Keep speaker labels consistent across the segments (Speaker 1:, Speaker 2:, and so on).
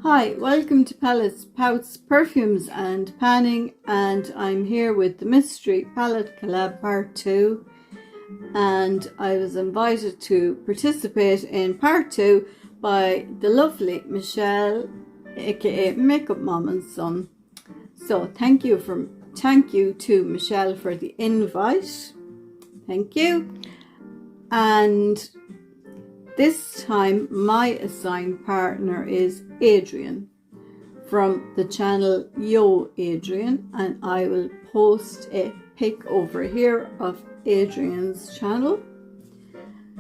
Speaker 1: Hi, welcome to Palettes, Pouts, Perfumes and Panning, and I'm here with the Mystery Palette Collab Part 2, and I was invited to participate in Part 2 by the lovely Michelle, aka Makeup Mom and Son. So thank you to Michelle for the invite. Thank you. And this time my assigned partner is Adrienne from the channel Yoooooo ADRIENNE, and I will post a pic over here of Adrienne's channel.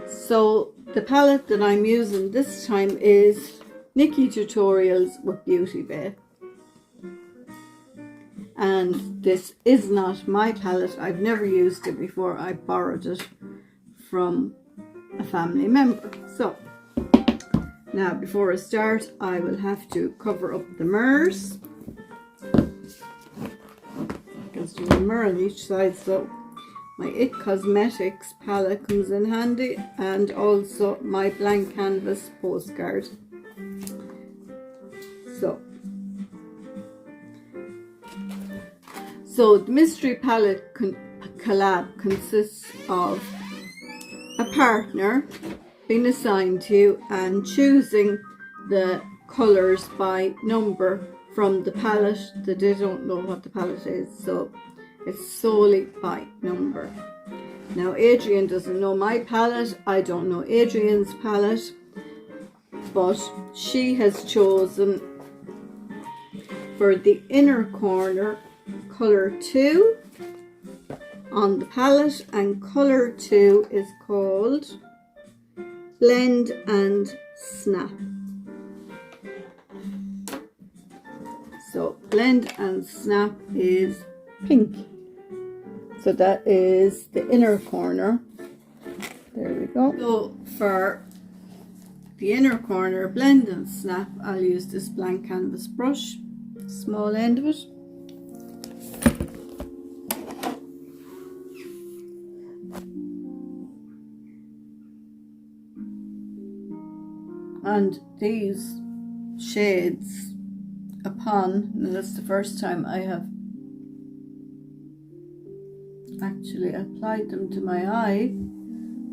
Speaker 1: So the palette that I'm using this time is Nikki Tutorials with Beauty Bay. And this is not my palette. I've never used it before. I borrowed it from a family member. So now before I start, I will have to cover up the mirrors because there's a mirror on each side. So my It Cosmetics palette comes in handy, and also my blank canvas postcard. So the Mystery Palette Collab consists of a partner being assigned to you and choosing the colours by number from the palette that they don't know what the palette is, so it's solely by number. Now Adrienne doesn't know my palette, I don't know Adrienne's palette, but she has chosen for the inner corner colour 2 on the palette, and colour 2 is called Blend and Snap. So Blend and Snap is pink, so that is the inner corner. There we go. So for the inner corner Blend and Snap, I'll use this blank canvas brush, small end of it. And these shades, upon, and that's the first time I have actually applied them to my eye,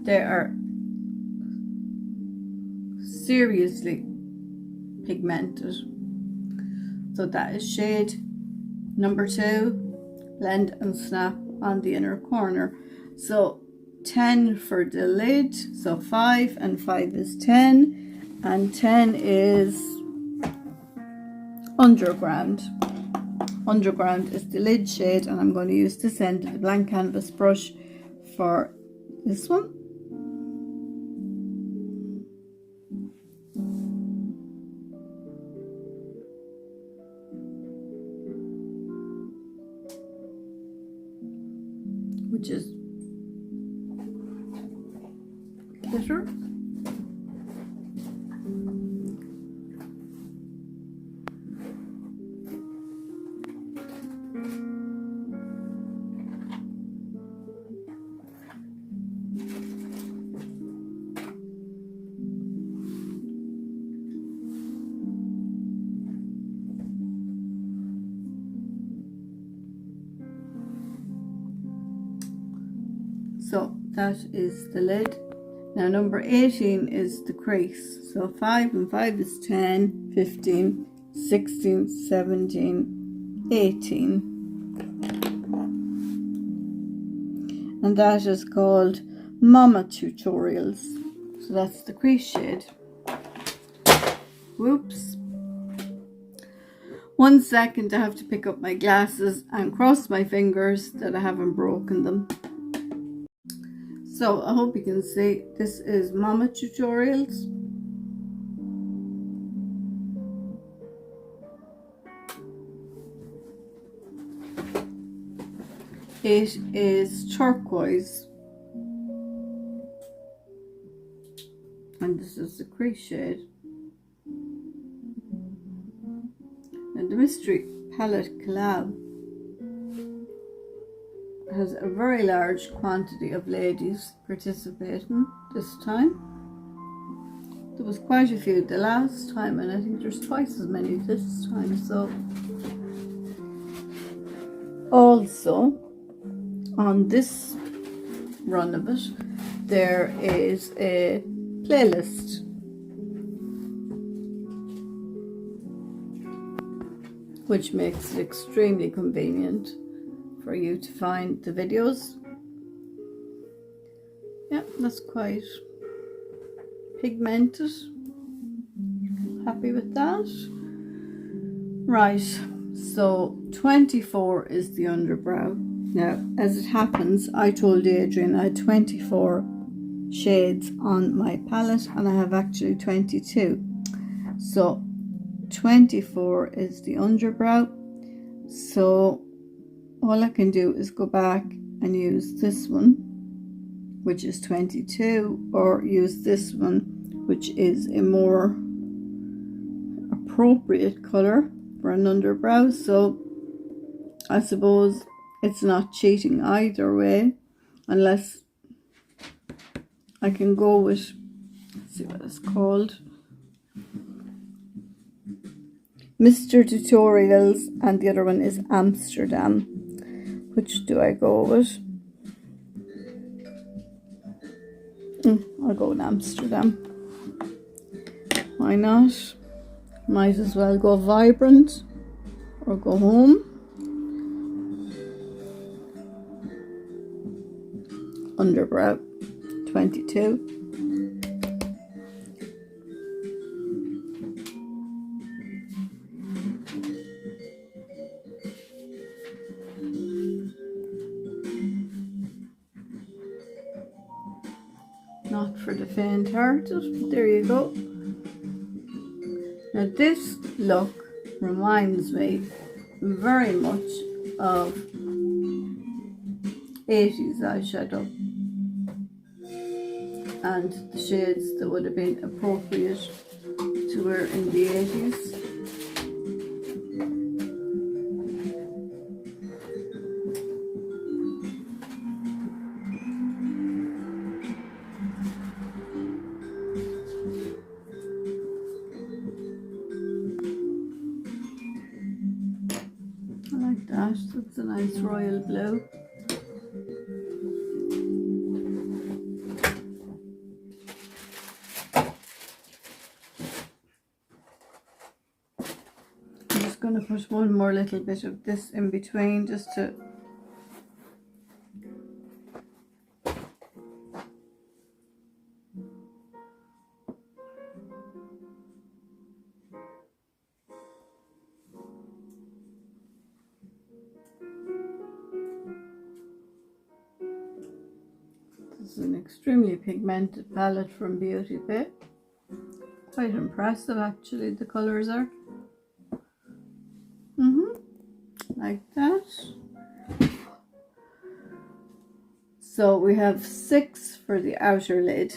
Speaker 1: they are seriously pigmented. So that is shade number 2, Blend and Snap on the inner corner. So 10 for the lid, so 5 and 5 is 10. And 10 is Underground. Underground is the lid shade, and I'm going to use this end of the blank canvas brush for this one. Which is glitter. So that is the lid. Now number 18 is the crease. So 5 and 5 is 10, 15, 16, 17, 18. And that is called Mama Tutorials. So that's the crease shade. Whoops. 1 second, I have to pick up my glasses and cross my fingers that I haven't broken them. So I hope you can see this is Mama Tutorials. It is turquoise, and this is the crease shade. And the Mystery Palette Collab has a very large quantity of ladies participating this time. There was quite a few the last time, and I think there's twice as many this time. So also on this run of it, there is a playlist, which makes it extremely convenient for you to find the videos. Yeah, that's quite pigmented. Happy with that. Right, so 24 is the underbrow. Now, as it happens, I told Adrienne I had 24 shades on my palette, and I have actually 22. So 24 is the underbrow. So all I can do is go back and use this one, which is 22, or use this one, which is a more appropriate color for an underbrow. So I suppose it's not cheating either way, unless I can go with, let's see what it's called, Mr. Tutorials, and the other one is Amsterdam. Which do I go with? I'll go with Amsterdam. Why not? Might as well go vibrant or go home. Underbrow 22. Not for the faint-hearted. There you go. Now this look reminds me very much of 80s eyeshadow, and the shades that would have been appropriate to wear in the 80s. I like that. That's a nice royal blue. I'm just going to put one more little bit of this in between, just to This is an extremely pigmented palette from Beauty Bay. Quite impressive actually, the colours are. Like that. So we have 6 for the outer lid.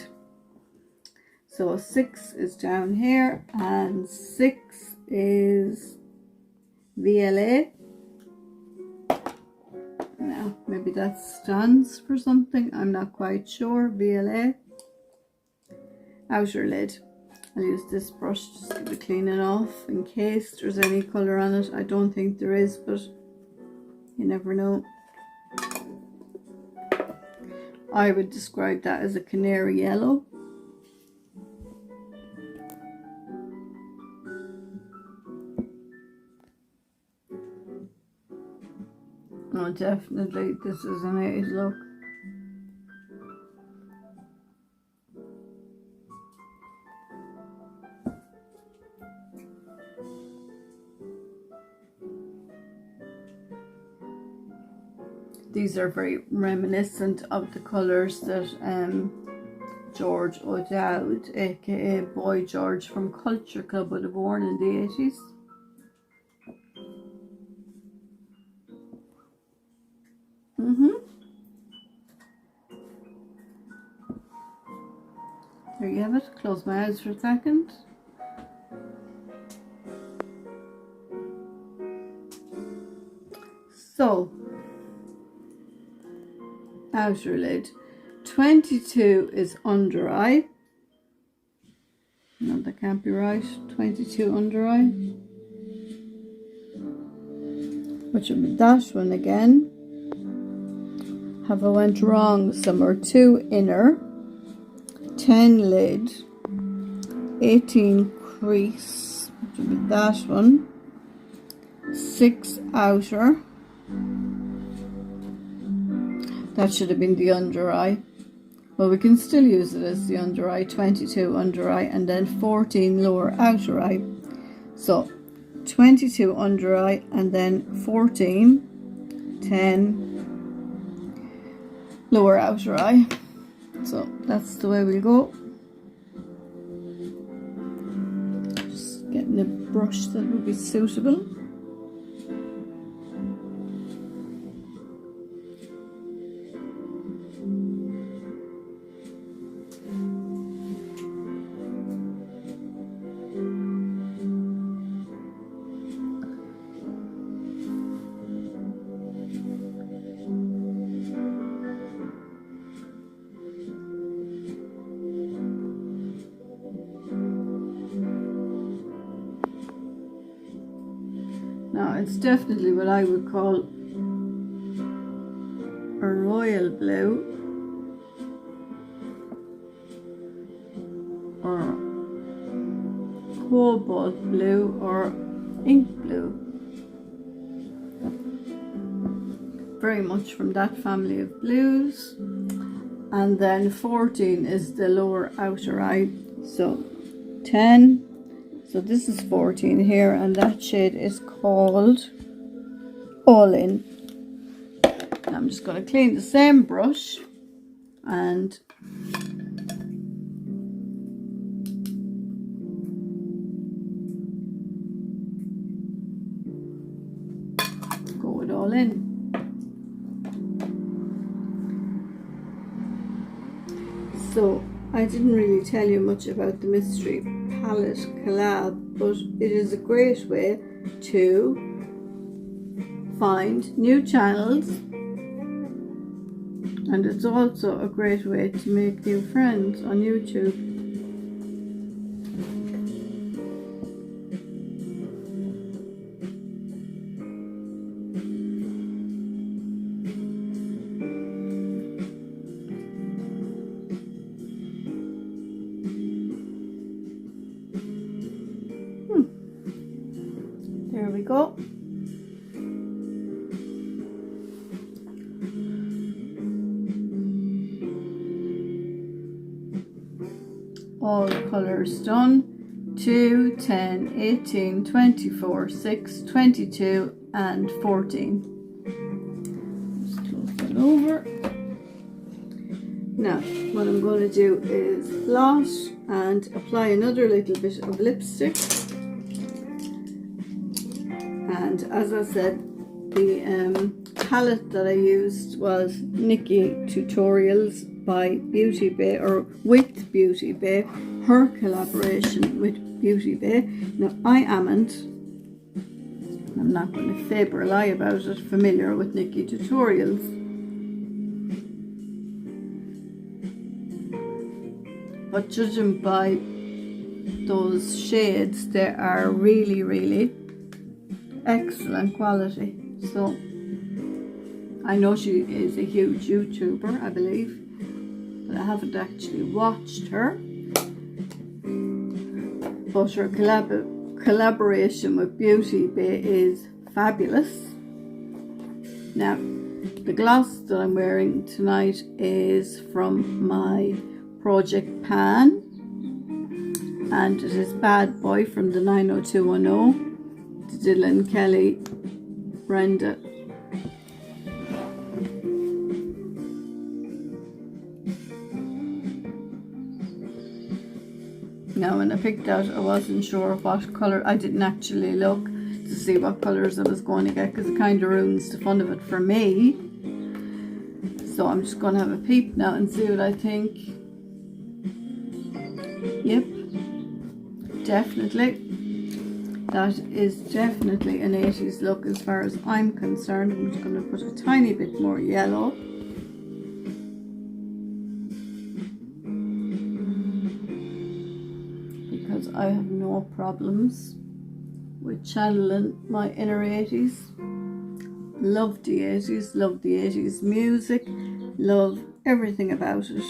Speaker 1: So 6 is down here, and 6 is VLA. Now, maybe that stands for something, I'm not quite sure. VLA. Outer lid. I'll use this brush just to be cleaning off in case there's any colour on it. I don't think there is, but you never know. I would describe that as a canary yellow. Oh, definitely, this is an 80s look. These are very reminiscent of the colours that George O'Dowd, aka Boy George from Culture Club, would have worn in the 80s. There you have it. Close my eyes for a second. So, outer lid. 22 is under eye. No, that can't be right. 22 under eye. Which would be that one again. Have I went wrong somewhere? 2 inner, 10 lid, 18 crease, which would be that one, 6 outer. That should have been the under eye. Well, we can still use it as the under eye. 22 under eye, and then 14 lower outer eye. So 22 under eye, and then 14, 10 lower outer eye. So that's the way we'll go. Just getting a brush that would be suitable. Now it's definitely what I would call a royal blue or cobalt blue or ink blue. Very much from that family of blues. And then 14 is the lower outer eye. So 10. So this is 14 here, and that shade is called All In. I'm just going to clean the same brush and go with All In. So I didn't really tell you much about the mystery palette collab, but it is a great way to find new channels, and it's also a great way to make new friends on YouTube. There we go. All colours done. 2, 10, 18, 24, 6, 22 and 14. Just close that over. Now what I'm going to do is blot and apply another little bit of lipstick. And as I said, the palette that I used was Nikki Tutorials by Beauty Bay, or with Beauty Bay, her collaboration with Beauty Bay. Now I'm not going to fib or lie about it, familiar with Nikki Tutorials. But judging by those shades, they are really, really excellent quality. So I know she is a huge YouTuber, I believe, but I haven't actually watched her. But her collaboration with Beauty Bay is fabulous. Now the gloss that I'm wearing tonight is from my Project Pan, and it is Bad Boy from the 90210. Dylan, Kelly, Brenda. Now when I picked out, I wasn't sure what colour. I didn't actually look to see what colours I was going to get, because it kind of ruins the fun of it for me. So I'm just going to have a peep now and see what I think. Yep, definitely. That is definitely an 80s look as far as I'm concerned. I'm just going to put a tiny bit more yellow. because I have no problems with channeling my inner 80s. Love the 80s, love the 80s music, love everything about it.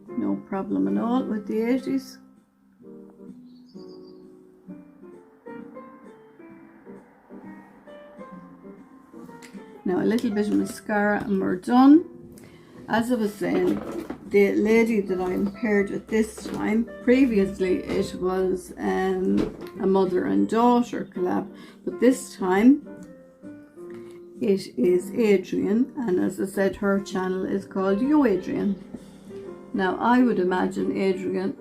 Speaker 1: No problem at all with the 80s. Now a little bit of mascara and we're done. As I was saying, the lady that I'm paired with this time, previously it was a mother and daughter collab, but this time it is Adrienne, and as I said, her channel is called Yoooooo ADRIENNE. Now I would imagine Adrienne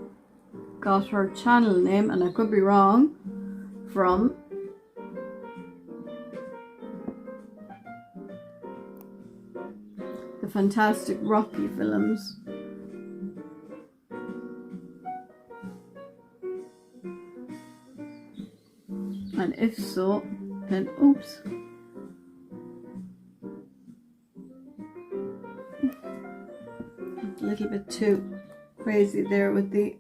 Speaker 1: got her channel name, and I could be wrong, from the fantastic Rocky films. And if so, then oops. A little bit too crazy there with the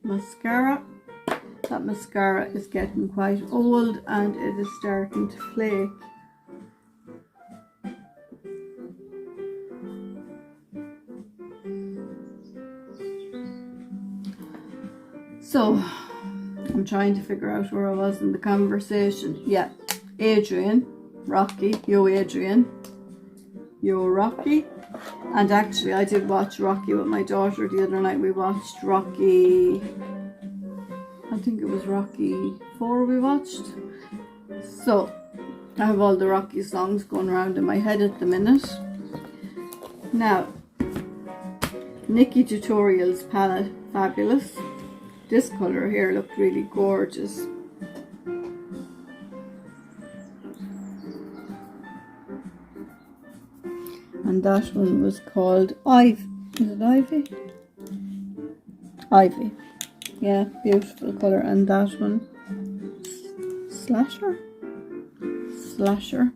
Speaker 1: mascara. That mascara is getting quite old and it is starting to flake. So I'm trying to figure out where I was in the conversation. Yeah, Adrienne, Rocky, Yoooooo ADRIENNE, Yoooooo Rocky. And actually I did watch Rocky with my daughter the other night. We watched Rocky, I think it was Rocky 4 we watched. So I have all the Rocky songs going around in my head at the minute. Now, Nikki Tutorials palette, fabulous. This colour here looked really gorgeous. And that one was called Ivy. Is it Ivy? Ivy. Yeah, beautiful colour. And that one, Slasher? Slasher.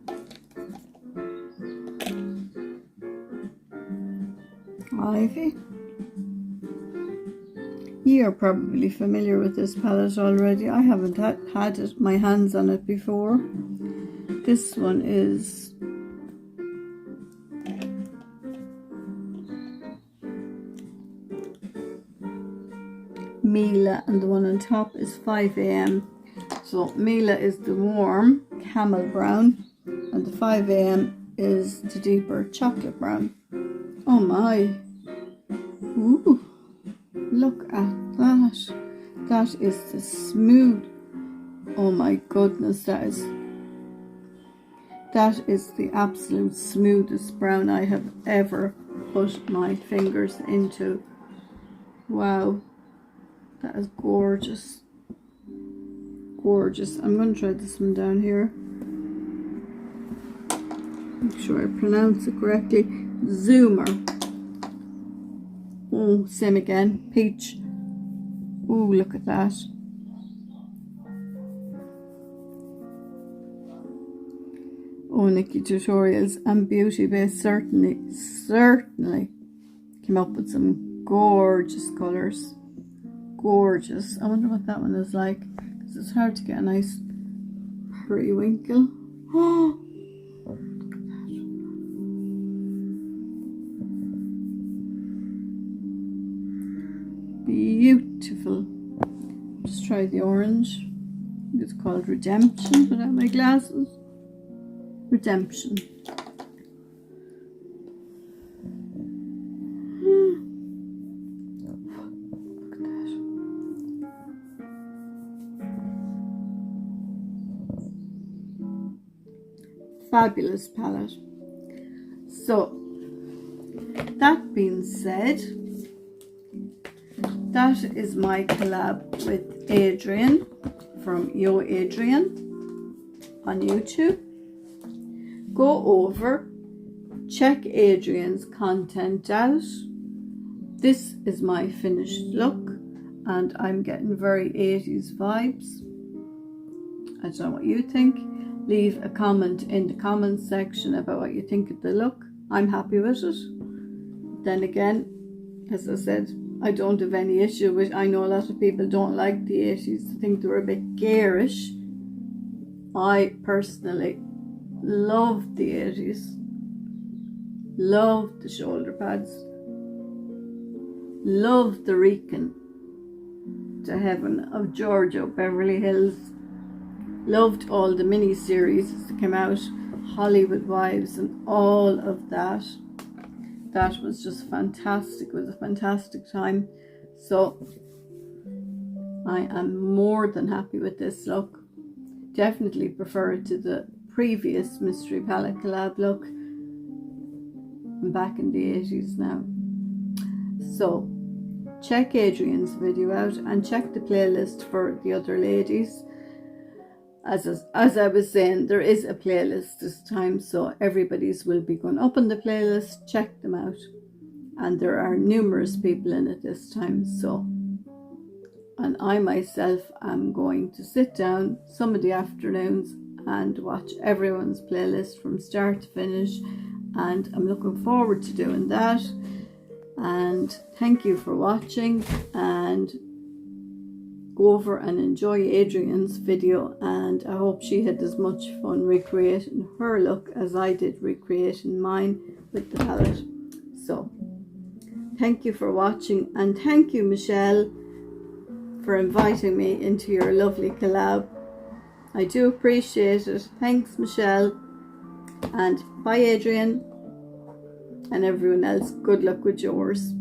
Speaker 1: Ivy. You're probably familiar with this palette already. I haven't had my hands on it before. This one is Mila, and the one on top is 5 AM. So Mila is the warm camel brown and the 5 AM is the deeper chocolate brown. Oh my. Ooh, look at that. That is the smooth. Oh my goodness, that is the absolute smoothest brown I have ever put my fingers into. Wow. That is gorgeous. Gorgeous. I'm going to try this one down here. Make sure I pronounce it correctly. Zoomer. Oh, same again. Peach. Oh, look at that. Oh, Nikki Tutorials and Beauty Base certainly came up with some gorgeous colours. Gorgeous. I wonder what that one is like, because it's hard to get a nice periwinkle. Oh, look at that. Beautiful. Just try the orange. It's called Redemption without my glasses. Redemption. Fabulous palette. So that being said, that is my collab with Adrienne from Yoooooo ADRIENNE on YouTube. Go over, check Adrienne's content out. This is my finished look and I'm getting very 80s vibes. I don't know what you think. Leave a comment in the comments section about what you think of the look. I'm happy with it. Then again, as I said, I don't have any issue with. I know a lot of people don't like the 80s. I think they were a bit garish. I personally loved the 80s. Loved the shoulder pads. Loved the Wreakin' to Heaven of Giorgio Beverly Hills. Loved all the mini-series that came out. Hollywood Wives and all of that. That was just fantastic. It was a fantastic time. So I am more than happy with this look. Definitely prefer it to the previous Mystery Palette Collab look. I'm back in the 80s now. So check Adrienne's video out and check the playlist for the other ladies. As I was saying, there is a playlist this time, so everybody's will be going up on the playlist. Check them out. And there are numerous people in it this time, so. And I myself am going to sit down some of the afternoons and watch everyone's playlist from start to finish. And I'm looking forward to doing that. And thank you for watching, and go over and enjoy Adrienne's video, and I hope she had as much fun recreating her look as I did recreating mine with the palette. So thank you for watching, and thank you, Michelle, for inviting me into your lovely collab. I do appreciate it. Thanks, Michelle. And bye, Adrienne, and everyone else. Good luck with yours.